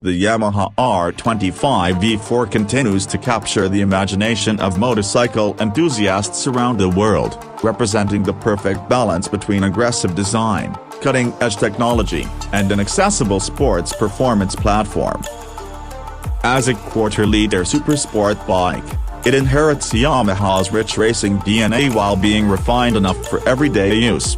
The Yamaha R25 V4 continues to capture the imagination of motorcycle enthusiasts around the world, representing the perfect balance between aggressive design, cutting-edge technology, and an accessible sports performance platform. As a quarter-liter supersport bike, it inherits Yamaha's rich racing DNA while being refined enough for everyday use.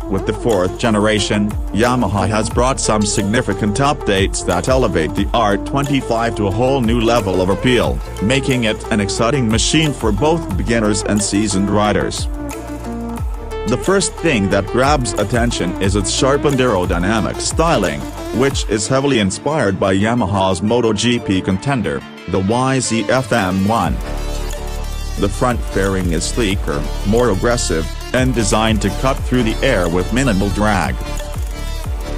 With the fourth generation, Yamaha has brought some significant updates that elevate the R25 to a whole new level of appeal, making it an exciting machine for both beginners and seasoned riders. The first thing that grabs attention is its sharpened aerodynamic styling, which is heavily inspired by Yamaha's MotoGP contender, the YZF-M1. The front fairing is sleeker, more aggressive, and designed to cut through the air with minimal drag.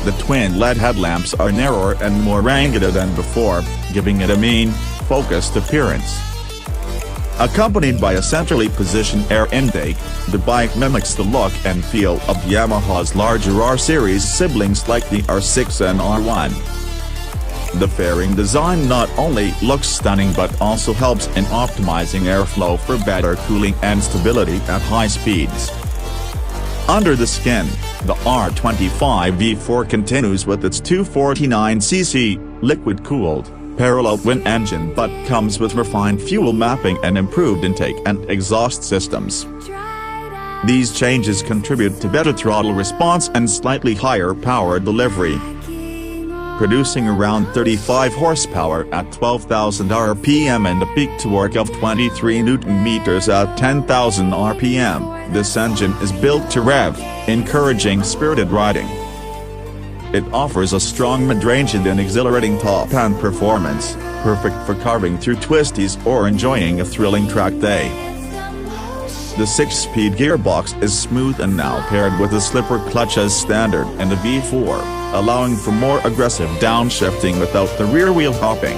The twin LED headlamps are narrower and more angular than before, giving it a mean, focused appearance. Accompanied by a centrally positioned air intake, the bike mimics the look and feel of Yamaha's larger R-series siblings like the R6 and R1. The fairing design not only looks stunning but also helps in optimizing airflow for better cooling and stability at high speeds. Under the skin, the R25 V4 continues with its 249cc, liquid-cooled, parallel twin engine but comes with refined fuel mapping and improved intake and exhaust systems. These changes contribute to better throttle response and slightly higher power delivery, producing around 35 horsepower at 12,000 rpm and a peak torque of 23 Nm at 10,000 rpm. This engine is built to rev, encouraging spirited riding. It offers a strong mid-range and an exhilarating top-end performance, perfect for carving through twisties or enjoying a thrilling track day. The 6-speed gearbox is smooth and now paired with a slipper clutch as standard in the V4, allowing for more aggressive downshifting without the rear wheel hopping.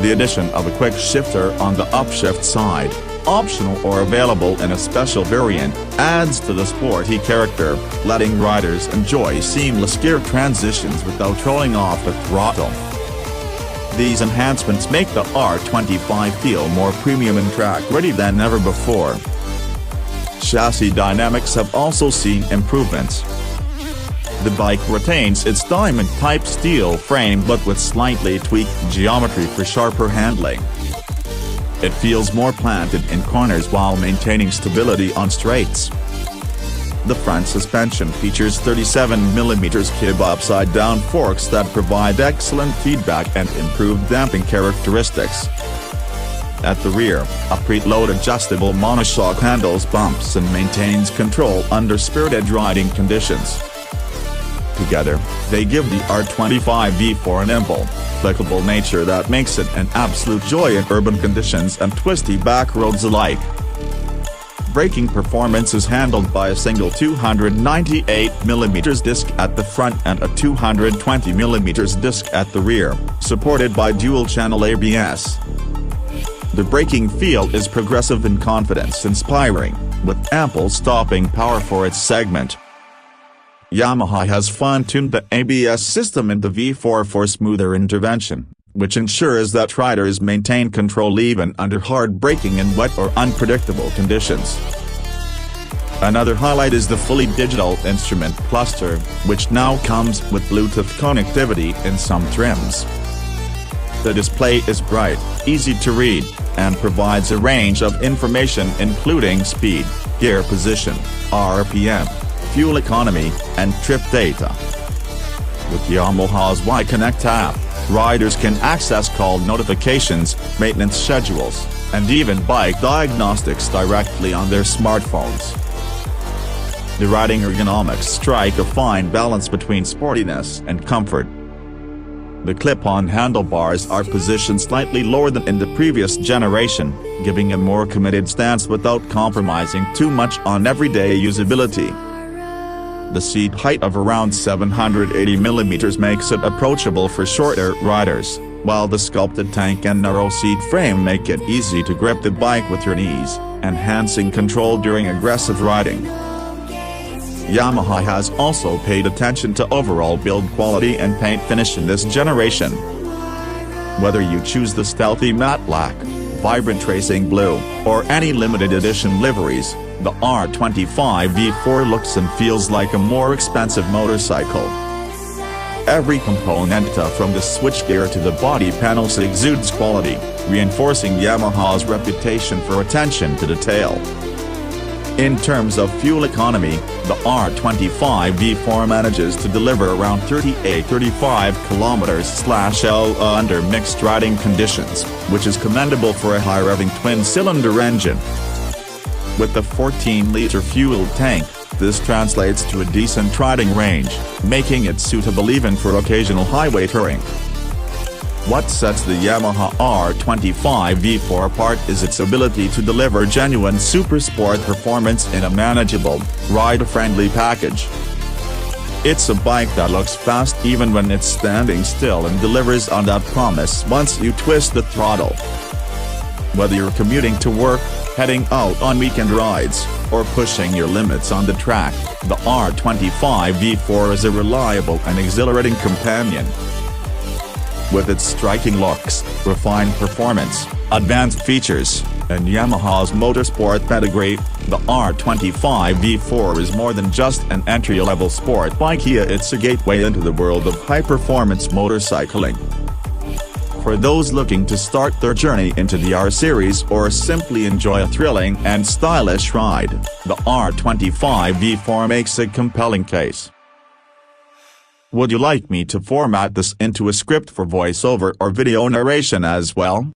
The addition of a quick shifter on the upshift side, optional or available in a special variant, adds to the sporty character, letting riders enjoy seamless gear transitions without throwing off the throttle. These enhancements make the R25 feel more premium and track-ready than ever before. Chassis dynamics have also seen improvements. The bike retains its diamond-type steel frame but with slightly tweaked geometry for sharper handling. It feels more planted in corners while maintaining stability on straights. The front suspension features 37mm kib upside-down forks that provide excellent feedback and improved damping characteristics. At the rear, a preload adjustable monoshock handles bumps and maintains control under spirited riding conditions. Together, they give the R25 V4 an nimble, flexible nature that makes it an absolute joy in urban conditions and twisty back roads alike. Braking performance is handled by a single 298mm disc at the front and a 220mm disc at the rear, supported by dual-channel ABS. The braking feel is progressive and confidence-inspiring, with ample stopping power for its segment. Yamaha has fine-tuned the ABS system in the V4 for smoother intervention, which ensures that riders maintain control even under hard braking in wet or unpredictable conditions. Another highlight is the fully digital instrument cluster, which now comes with Bluetooth connectivity in some trims. The display is bright, easy to read, and provides a range of information including speed, gear position, RPM, fuel economy, and trip data. With Yamaha's Y-Connect app, riders can access call notifications, maintenance schedules, and even bike diagnostics directly on their smartphones. The riding ergonomics strike a fine balance between sportiness and comfort. The clip-on handlebars are positioned slightly lower than in the previous generation, giving a more committed stance without compromising too much on everyday usability. The seat height of around 780mm makes it approachable for shorter riders, while the sculpted tank and narrow seat frame make it easy to grip the bike with your knees, enhancing control during aggressive riding. Yamaha has also paid attention to overall build quality and paint finish in this generation. Whether you choose the stealthy matte black, vibrant racing blue, or any limited edition liveries, the R25 V4 looks and feels like a more expensive motorcycle. Every component from the switchgear to the body panels exudes quality, reinforcing Yamaha's reputation for attention to detail. In terms of fuel economy, the R25 V4 manages to deliver around 35 km/h under mixed riding conditions, which is commendable for a high-revving twin-cylinder engine. With the 14-liter fuel tank, this translates to a decent riding range, making it suitable even for occasional highway touring. What sets the Yamaha R25 V4 apart is its ability to deliver genuine supersport performance in a manageable, rider-friendly package. It's a bike that looks fast even when it's standing still and delivers on that promise once you twist the throttle. Whether you're commuting to work, heading out on weekend rides, or pushing your limits on the track, the R25 V4 is a reliable and exhilarating companion. With its striking looks, refined performance, advanced features, and Yamaha's motorsport pedigree, the R25 V4 is more than just an entry-level sport bike. It's a gateway into the world of high-performance motorcycling. For those looking to start their journey into the R series or simply enjoy a thrilling and stylish ride, the R25 V4 makes a compelling case. Would you like me to format this into a script for voiceover or video narration as well?